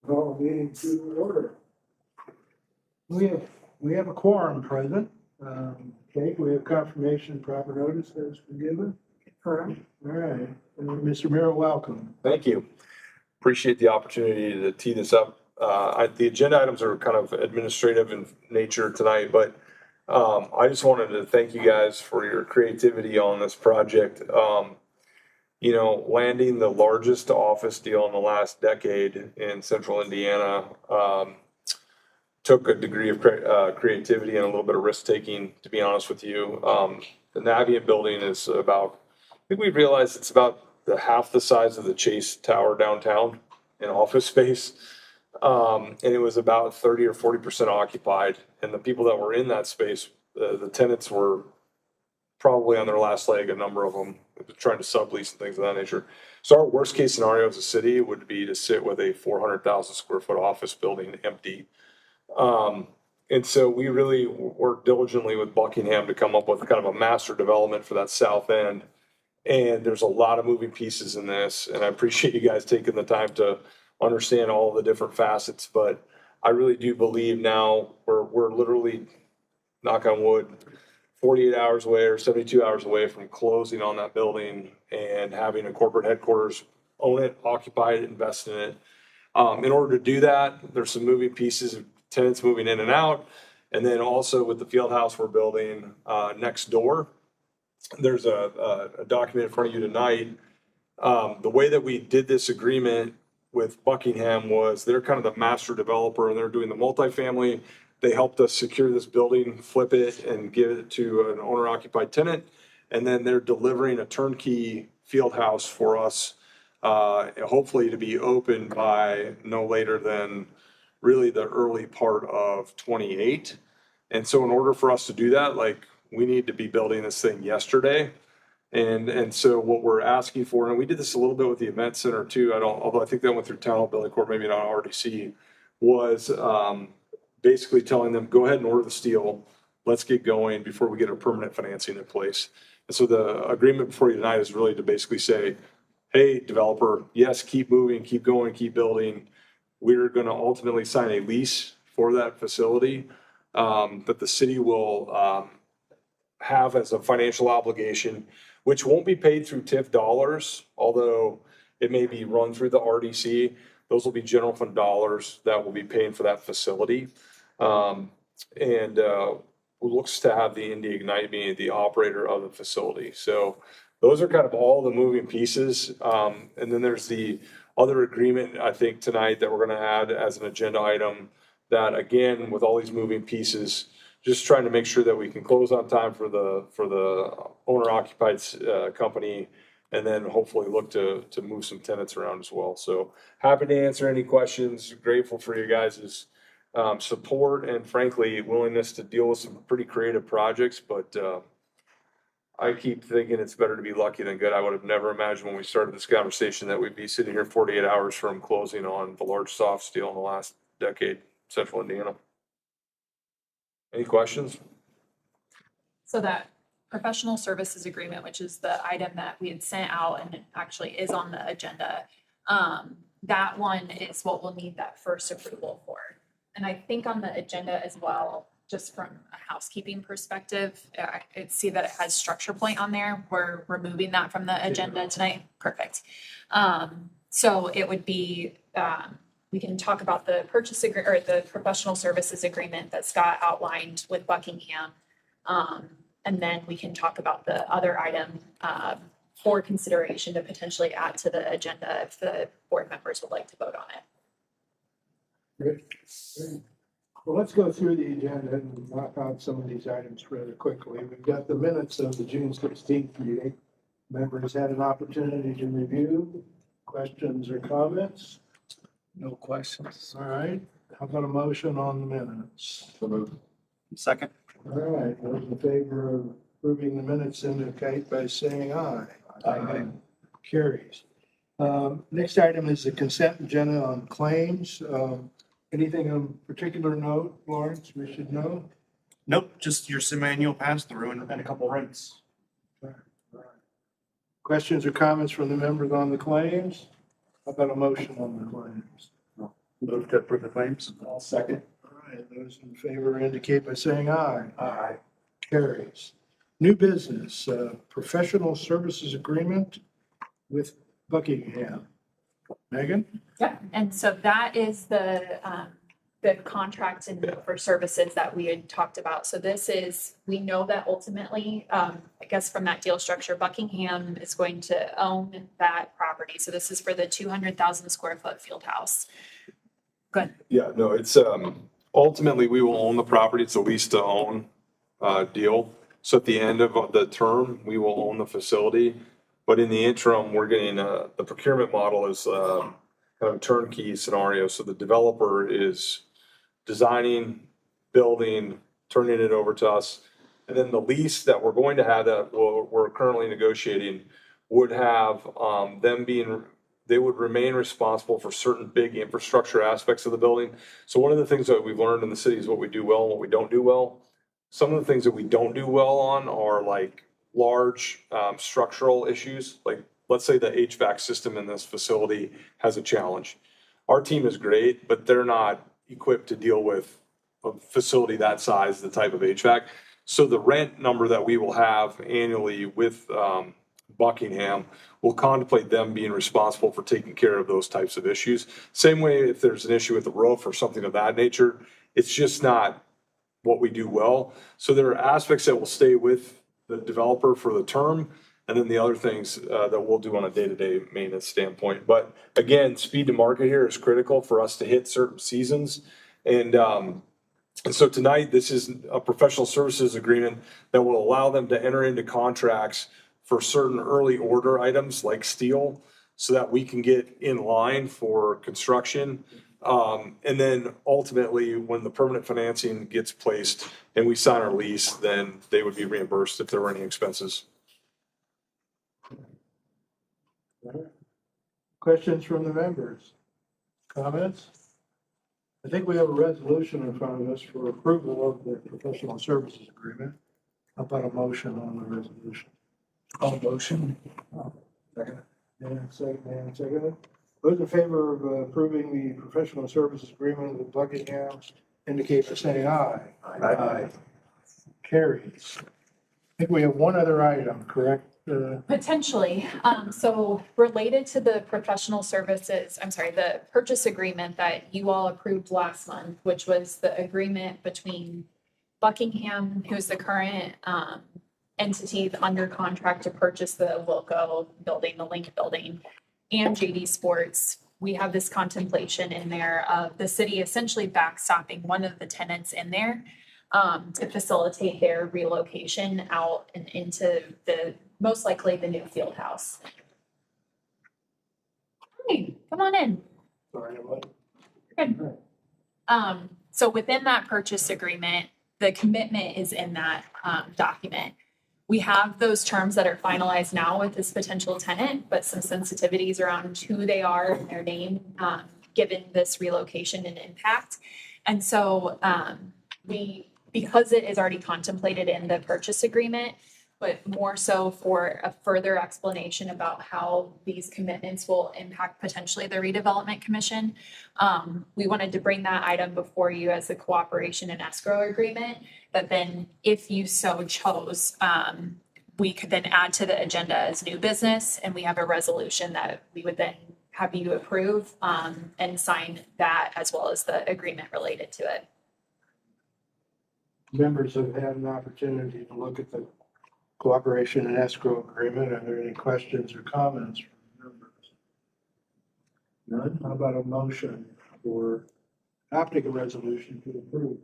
Call the meeting to order. We have a quorum present. Okay, we have confirmation proper notice has been given. Correct. All right, Mr. Merrill, welcome. Thank you. Appreciate the opportunity to tee this up. The agenda items are kind of administrative in nature tonight, but I just wanted to thank you guys for your creativity on this project. Landing the largest office deal in the last decade in central Indiana took a degree of creativity and a little bit of risk taking, to be honest with you. The Navient building is about, I think we've realized it's about half the size of the Chase Tower downtown in office space. And it was about 30 or 40% occupied. And the people that were in that space, the tenants were probably on their last leg, a number of them trying to sublease and things of that nature. So our worst case scenario as a city would be to sit with a 400,000 square foot office building empty. And so we really worked diligently with Buckingham to come up with kind of a master development for that south end. And there's a lot of moving pieces in this, and I appreciate you guys taking the time to understand all the different facets. But I really do believe now we're literally, knock on wood, 48 hours away or 72 hours away from closing on that building and having a corporate headquarters own it, occupy it, invest in it. In order to do that, there's some moving pieces of tenants moving in and out. And then also with the field house we're building next door, there's a document in front of you tonight. The way that we did this agreement with Buckingham was they're kind of the master developer and they're doing the multifamily. They helped us secure this building, flip it, and give it to an owner-occupied tenant. And then they're delivering a turnkey field house for us, hopefully to be open by no later than really the early part of 28. And so in order for us to do that, we need to be building this thing yesterday. And so what we're asking for, and we did this a little bit with the event center too, although I think that went through town hall building court, maybe not RDC, was basically telling them, go ahead and order the steel. Let's get going before we get our permanent financing in place. And so the agreement before you tonight is really to basically say, hey, developer, yes, keep moving, keep going, keep building. We're going to ultimately sign a lease for that facility that the city will have as a financial obligation, which won't be paid through TIF dollars, although it may be run through the RDC. Those will be general fund dollars that will be paying for that facility. And looks to have the Indy Ignite being the operator of the facility. So those are kind of all the moving pieces. And then there's the other agreement, I think, tonight that we're going to add as an agenda item that, again, with all these moving pieces, just trying to make sure that we can close on time for the owner-occupied company, and then hopefully look to move some tenants around as well. So happy to answer any questions. Grateful for you guys' support and, frankly, willingness to deal with some pretty creative projects. But I keep thinking it's better to be lucky than good. I would have never imagined when we started this conversation that we'd be sitting here 48 hours from closing on the large soft steel in the last decade, central Indiana. Any questions? So that professional services agreement, which is the item that we had sent out and it actually is on the agenda, that one is what we'll need that first approval for. And I think on the agenda as well, just from a housekeeping perspective, I see that it has Structure Point on there. We're removing that from the agenda tonight. Perfect. So it would be, we can talk about the purchase agreement or the professional services agreement that Scott outlined with Buckingham. And then we can talk about the other item for consideration to potentially add to the agenda if the board members would like to vote on it. Great. Well, let's go through the agenda and knock out some of these items rather quickly. We've got the minutes of the June 16th meeting. Members had an opportunity to review. Questions or comments? No questions. All right. How about a motion on the minutes? Second. All right. Those in favor of approving the minutes indicate by saying aye. Aye. Carries. Next item is the consent agenda on claims. Anything of particular note, Lawrence, we should know? Nope, just your semi-annual pass through and a couple rates. Questions or comments from the members on the claims? How about a motion on the claims? Move to approve the claims. I'll second. All right, those in favor indicate by saying aye. Aye. Carries. New business, professional services agreement with Buckingham. Megan? Yep, and so that is the contract and for services that we had talked about. So this is, we know that ultimately, I guess from that deal structure, Buckingham is going to own that property. So this is for the 200,000 square foot field house. Good. Yeah, no, it's, ultimately, we will own the property. It's a lease to own, deal. So at the end of the term, we will own the facility. But in the interim, we're getting, the procurement model is, kind of a turnkey scenario. So the developer is designing, building, turning it over to us. And then the lease that we're going to have that we're currently negotiating would have, them being, they would remain responsible for certain big infrastructure aspects of the building. So one of the things that we've learned in the city is what we do well and what we don't do well. Some of the things that we don't do well on are like large structural issues. Like, let's say the HVAC system in this facility has a challenge. Our team is great, but they're not equipped to deal with a facility that size, the type of HVAC. So the rent number that we will have annually with Buckingham will contemplate them being responsible for taking care of those types of issues. Same way if there's an issue with the roof or something of that nature, it's just not what we do well. So there are aspects that will stay with the developer for the term, and then the other things that we'll do on a day-to-day maintenance standpoint. But again, speed to market here is critical for us to hit certain seasons. And so tonight, this is a professional services agreement that will allow them to enter into contracts for certain early order items like steel, so that we can get in line for construction. And then ultimately, when the permanent financing gets placed and we sign our lease, then they would be reimbursed if there were any expenses. Questions from the members? Comments? I think we have a resolution in front of us for approval of the professional services agreement. How about a motion on the resolution? All motion. Second. Second. Those in favor of approving the professional services agreement with Buckingham indicate by saying aye. Aye. Carries. I think we have one other item, correct? Potentially. So related to the professional services, the purchase agreement that you all approved last month, which was the agreement between Buckingham, who's the current entity under contract to purchase the Wilco building, the Link building, and JD Sports. We have this contemplation in there of the city essentially backstopping one of the tenants in there to facilitate their relocation out and into the, most likely the new field house. Hey, come on in. Sorry, I'm late. Good. So within that purchase agreement, the commitment is in that document. We have those terms that are finalized now with this potential tenant, but some sensitivities around who they are and their name, given this relocation and impact. And so because it is already contemplated in the purchase agreement, but more so for a further explanation about how these commitments will impact potentially the redevelopment commission. We wanted to bring that item before you as a cooperation and escrow agreement, that then if you so chose, we could then add to the agenda as new business, and we have a resolution that we would then have you approve and sign that, as well as the agreement related to it. Members have had an opportunity to look at the cooperation and escrow agreement. Are there any questions or comments from members? None? How about a motion for adopting a resolution to approve?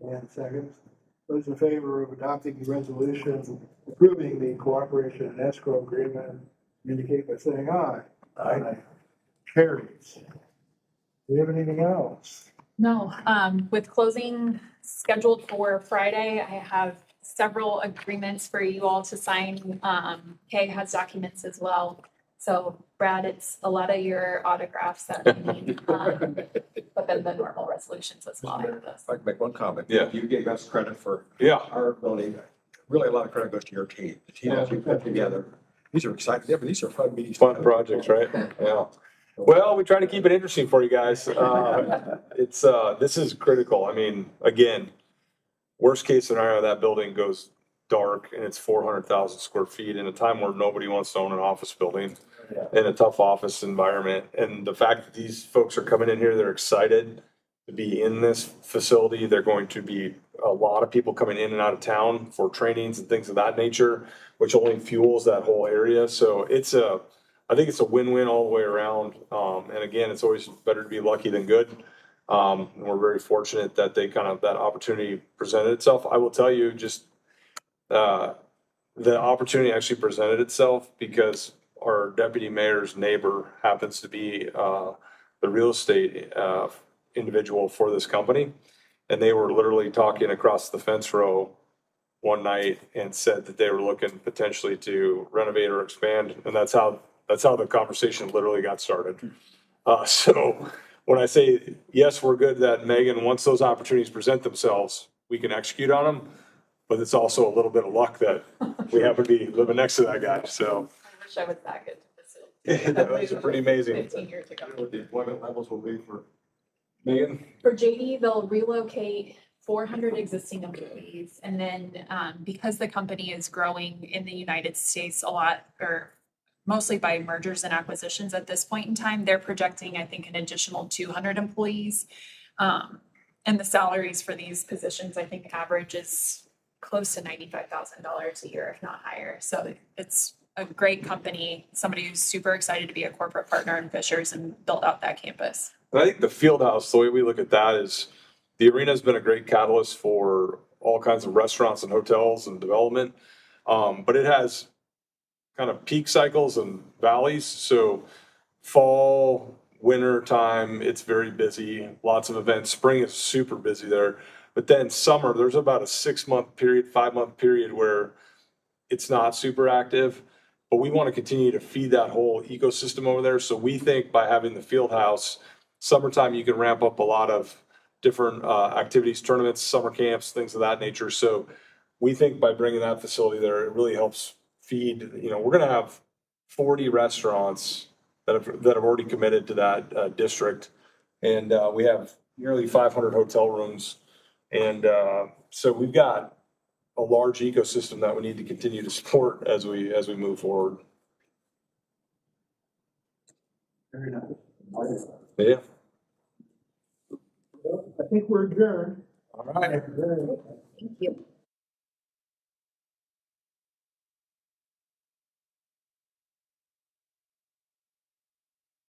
And second, those in favor of adopting the resolution approving the cooperation and escrow agreement indicate by saying aye. Aye. Carries. Do you have anything else? No, with closing scheduled for Friday, I have several agreements for you all to sign. Kay has documents as well. So Brad, it's a lot of your autographs that we need, but then the normal resolutions as well. If I can make one comment. Yeah. You gave us credit for Yeah. our ability. Really, a lot of credit goes to your team, the team that you put together. These are exciting. Yeah, but these are fun meetings. Fun projects, right? Yeah. Well, we try to keep it interesting for you guys. This is critical. I mean, again, worst case scenario, that building goes dark and it's 400,000 square feet in a time where nobody wants to own an office building in a tough office environment. And the fact that these folks are coming in here, they're excited to be in this facility. They're going to be a lot of people coming in and out of town for trainings and things of that nature, which only fuels that whole area. So I think it's a win-win all the way around. And again, it's always better to be lucky than good. And we're very fortunate that that opportunity presented itself. I will tell you, just the opportunity actually presented itself because our deputy mayor's neighbor happens to be the real estate individual for this company. And they were literally talking across the fence row one night and said that they were looking potentially to renovate or expand. And that's how the conversation literally got started. So when I say, yes, we're good that Megan, once those opportunities present themselves, we can execute on them. But it's also a little bit of luck that we happen to be living next to that guy. So I wish I was that good to facilitate. that was pretty amazing. 15 years ago. What the employment levels will be for. Megan? For JD, they'll relocate 400 existing employees. And then because the company is growing in the United States a lot, or mostly by mergers and acquisitions at this point in time, they're projecting, I think, an additional 200 employees. And the salaries for these positions, I think, average is close to $95,000 a year, if not higher. So it's a great company, somebody who's super excited to be a corporate partner in Fishers and build out that campus. And I think the field house, the way we look at that is the arena has been a great catalyst for all kinds of restaurants and hotels and development. But it has kind of peak cycles and valleys. So fall, winter time, it's very busy, lots of events. Spring is super busy there. But then summer, there's about a 6-month period, 5-month period where it's not super active. But we want to continue to feed that whole ecosystem over there. So we think by having the field house, summertime, you can ramp up a lot of different activities, tournaments, summer camps, things of that nature. So we think by bringing that facility there, it really helps feed, we're going to have 40 restaurants that have already committed to that district. And we have nearly 500 hotel rooms. And so we've got a large ecosystem that we need to continue to support as we move forward. Very nice. Yeah. I think we're adjourned. All right. Thank you.